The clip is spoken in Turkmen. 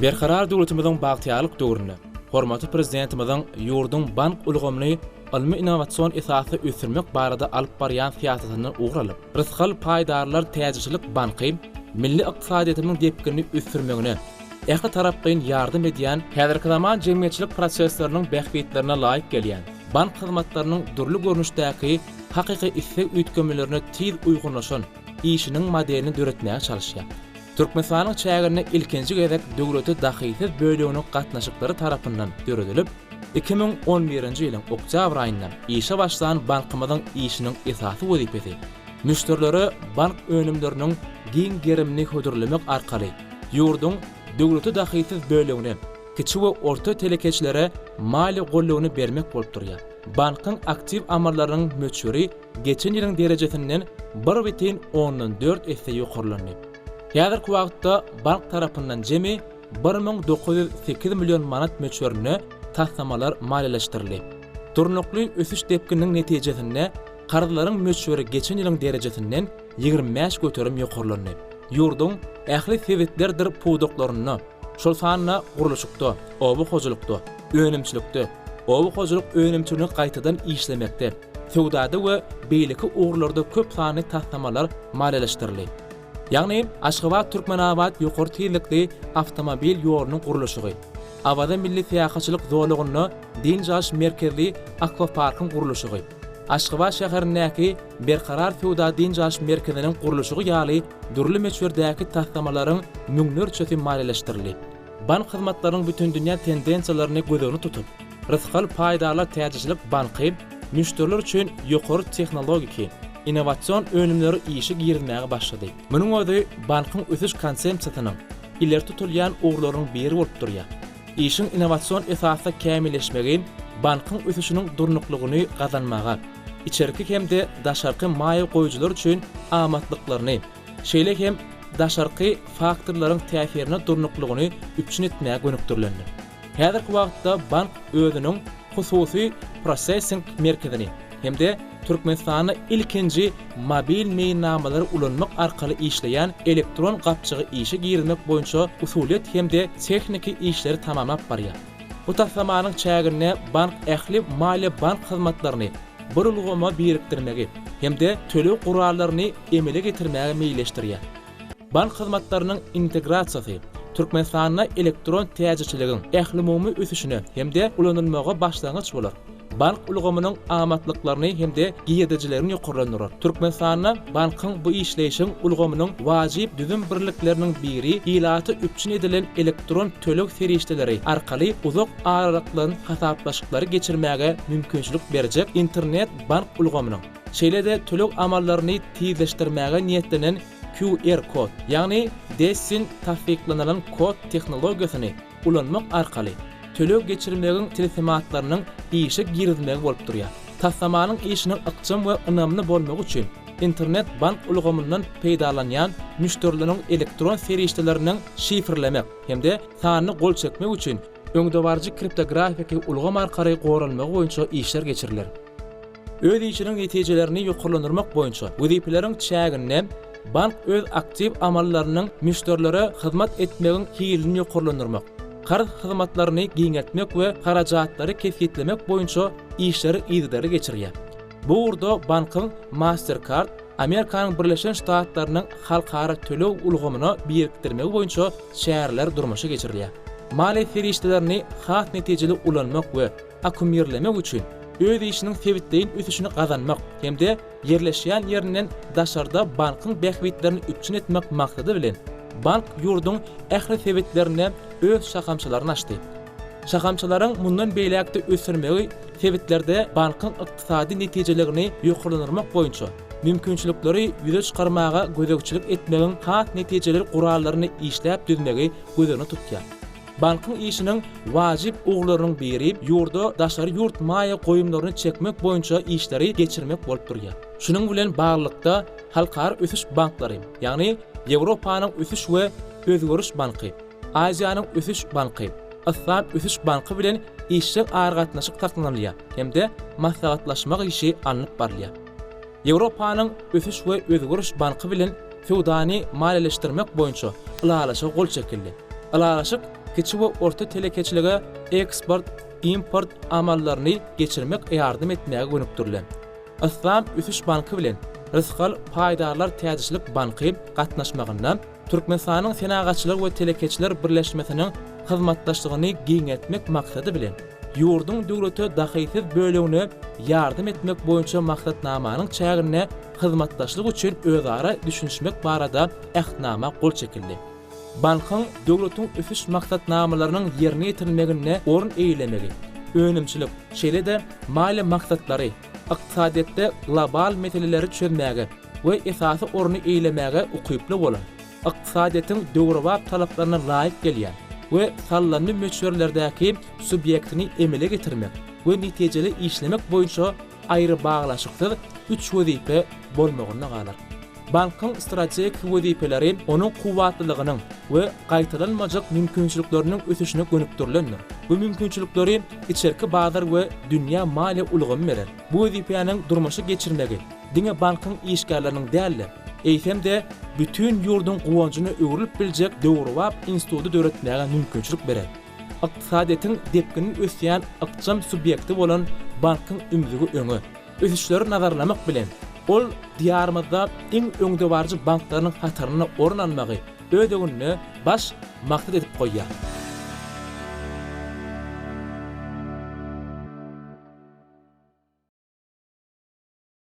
Berkarar döwletimiziň bagtýarlyk döwründe, hormatly prezidentimiziň ýurdun bank ulgamyny ilmi innowasion esasy ösürmek barada alyp barýan siýasatyny ugralyp, rızkyl paýdarlar täzeçilik banky milli ykdysadyýatynyň depkini ösürmegine, ähli tarapdan ýardym edýän, häzirki zaman jemgyýetçilik prosesleriniň bähbetlerine laýyk gelýän, bank hyzmatlarynyň durly görnüşdäki hakyky istek üýtgemelerini tiz uýgunlaşan işiniň modelini döretmäge çalışýar. Türkmenistanyň çägirine ilkinji gezek döwleti dahysiz bölüginiň gatnaşyklary tarapyndan döredilip, 2011-nji ýylyň oktyabr aýyndan işe başlanan bankymyzyň işiniň esasy wezipesi müşterileri bank önümleriniň giň gerimini hödürlemek arkaly ýurdun döwleti dahysiz bölügine kiçik we orta telekeçilere mali gollugyny bermek bolup durýar. Bankyň aktiv amallarynyň möçüri geçen ýylyň derejesinden 1,14 esse ýokarlandy. Häzirki wagtda bank tarapyndan jemi 1908 milyon manat möçürini taslamalar maliýeleşdirildi. Turnukly ösüş depkiniň netijesinde garzylaryň möçüri geçen ýylyň derejesinden 25 göterim ýokarlandy. Ýurdun ähli sebetlerdir puwdaklaryny, şol sanyna guruluşykda, oby hojulukda, önümçilikde, oby hojuluk önümçiligini gaýtadan işlemekde, sowdada we beýleki uğurlarda köp sany taslamalar maliýeleşdirildi. Ýagny Aşgabat Türkmenabad ýokary tezlikli awtomobil ýolunyň guruluşy, Awada milli täýäkçilik zowlugyny dinjaş merkezli akwaparkyň guruluşy, Aşgabat şäherindäki berkarar sowda dinjaş merkeziniň guruluşy ýaly durly meçwerdäki taslamalaryň müňlerçesi maliýeleşdirildi. Bank hyzmatlarynyň bütün dünýä tendensiýalaryny gözegine tutup, rızkyl paýdarlar täzeçilik banky müşteriler üçin ýokary tehnologiki innowasion önümleri işi girmäge başlady. Munyň özi bankyň ösüş konsepsiýasynyň ileri tutulýan uğurlaryň biri bolup durýar. İşin innowasion esasy kämilleşmegi bankyň ösüşiniň durnuklygyny gazanmaga, içerki hemde daşarky maýa goýucular üçin amatlyklaryny, şeýle hem daşarky faktorlaryň täsirini durnuklygyny üpçün etmäge gönükdirlendi. Häzirki wagtda bank özüniň hususy processing merkezini hemde Türkmenistanyň ilkinji mobil meýnamалary ulanmak arkaly işleýän elektron gapçygy işe girmek boýunça usulet hemde texniki işleri tamamlap barýar. Bu taslamanyň çägirine bank ähli maliýe bank hyzmatlaryny bir ulgama birikdirmegi hemde tölew gurallaryny emele getirmäge meýilleşdirýär. Bank hyzmatlarynyň integrasiýasy Türkmenistanyň elektron täzeçiligiň ähli mumy ösüşine hemde ulanylmaga başlangyç bolar. Bank ulgamynyň amatlyklaryny hemde giýedejilerini ýokarlandyrar. Türkmenistanyň bankyň bu işleýişiň ulgamynyň wajyp düzüm birlikleriniň biri ilaty üpçün edilen elektron tölew serişdeleri arkaly uzak aralyklaryň hasaplaşyklary geçirmäge mümkinçilik berjek internet bank ulgamynyň şeýle-de tölew amallaryny tizleşdirmäge niýetlenen QR kod, ýagny desin tasdiklanan kod tehnologiýasyny ulanmak arkaly tölew geçirmegin telesematlarynyň işe girilmegi bolup durýar. Taslamanyň işiniň ykjam we ynamly bolmagy üçin internet bank ulgamyndan peýdalanýan müşterileriň elektron serişdeleriniň şifrlemek hemde sanyny gol çekmek üçin öňdewarjy kriptografiki ulgam arkaly goralmagy boýunça işler geçirilir. Öz işiniň netijelerini ýokarlandyrmak boýunça wezipeleriň çägine bank öz aktiv amallarynyň müşterilere hyzmat etmegiň hilini ýokarlandyrmak, qarz hyzmatlaryny giňeltmek we harajatlary kesgitlemek boýunça işleri ýygyry geçirýär. Bu urda bankyň Mastercard Amerikanyň Birleşen Ştatlarynyň halkara tölew ulgamyny birikdirmek boýunça şäherler durmuşa geçirilýär. Maliýe serişdelerini has netijeli ulanmak we akkumulirlemek üçin öz işiniň sebitleýin ösüşini gazanmak hemde yerleşýän ýerinden daşarda bankyň bähbetlerini üpçün etmek maksady bilen bank ýurdun ähli sebitlerine öz şakamçylaryny açdy. Şakamçylaryň mundan beýlekde ösürmegi sebitlerde bankyň ykdysady netijelerini ýokarlandyrmak boýunça mümkinçilikleri ýüze çykarmaga gözegçilik etmegiň has netijeleri gurallaryny işläp düzmegi gözüne tutýar. Bankyň işiniň wajyp uğurlarynyň biri ýurda daşary ýurt maýa goýumlaryny çekmek boýunça işleri geçirmek bolup durýar. Şunyň bilen baglykda halkara ösüş banklary, ýagny Ýewropanyň ösüş we özgörüş banky, Aziýanyň ösüş banky, Aslam ösüş banky bilen işe argatnaşyk tartynylýar hemde maslahatlaşmak işi alınıp barlýar. Ýewropanyň ösüş we özgörüş banky bilen feodany maliýeleşdirmek boýunça ulalaşyk gol çekildi. Ulalaşyk kiçik we orta telekeçiligi eksport, import amallaryny geçirmek ýardym etmäge gönükdirler. Islam Üsüş Banky bilen Rızkal Paýdarlar Täzişlik Banky gatnaşmagyndan Türkmenistanyň Senagaçylyk we Telekeçiler Birleşmesiniň hyzmatdaşlygyny giňetmek maksady bilen ýurdun döwleti dahysiz bölegine ýardym etmek boýunça maksatnamanyň çägine hyzmatdaşlyk üçin özara düşünşmek barada ähdnama gol çekildi. Bankyň döwletiň ösüş maksatnamalarynyň ýerine ýetirilmegine orun eýilemegi, önümçilik, şeýle-de mali maksatlary, ykdysadiyetde global meseleleri çözmäge we esasy oruny eýlemege ukyply bolan, ykdysadiýetyň döwrewap talaplaryna laýyk gelýän we sallanma möçberlerdäki subyektini emele getirmek we netijeli işlemek boýunça aýry baglaşyksyz üç wezipe bolmagyna galar. Bankyň strategik wezipeleri onuň kuwatlylygynyň we gaýtalanmajak mümkinçilikleriniň ösüşine gönükdirilendir. Bu mümkinçilikleri içerki bazar we dünýä mali ulgamy berer. Bu wezipeýanyň durmuşy geçirmegi diňe bankyň işgärleriniň däli, eýsem-de bütün ýurdun guwanjyny öwrülip biljek döwrewap instituty döretmäge mümkinçilik berer. Ykdysadiýetyň depkini ösýän ykdysam subyekti bolan bankyň ümidigi öňe ösüşleri nazarlamak bilen ol diýarymyzda iň öňde barjy banklarynyň hataryna orun almagy ödegini baş maksat edip goýýar.